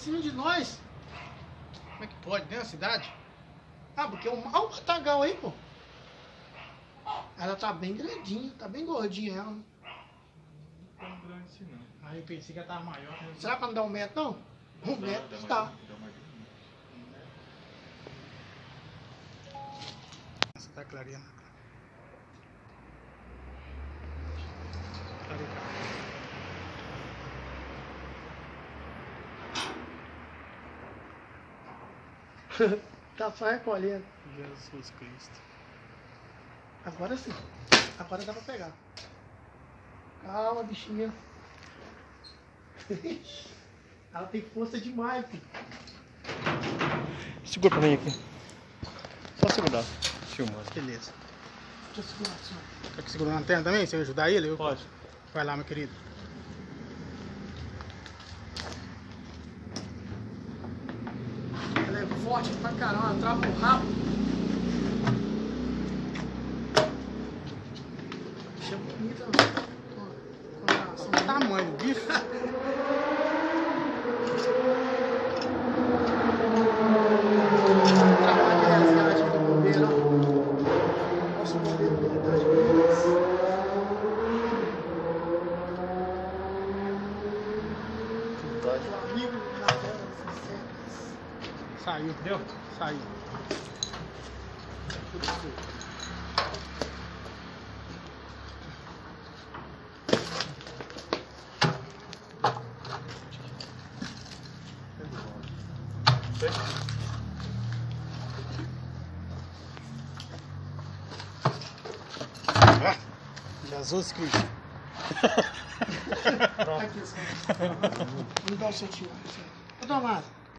cima de nós. Como é que pode, né? A cidade? Ah, porque olha o matagal aí, pô. Ela tá bem grandinha, tá bem gordinha ela. Não tão grande assim não. Aí eu pensei que ela tava maior. Né? Será que não dá 1 metro, não? 1 metro dá. Essa tá clareando. Tá só recolhendo. Jesus Cristo. Agora sim. Agora dá pra pegar. Calma, bichinha. Ela tem força demais, filho. Segura pra mim aqui. Só segurar. Filmando. Beleza. Deixa eu segurar, senhor. Quer que segura a lanterna também? Você vai ajudar ele? Pode. Vai lá, meu querido. Ela é forte pra caramba, ela trava o rabo. Bicha bonita, com relação ao tamanho do bicho. Trabalho de resgate do bombeiro, ó. Nosso bombeiro militar de Minas. O amigo na tela, saiu, deu? Saiu. Jesus Cristo. Aqui, vamos dar o seu tio. Ô, Tomás.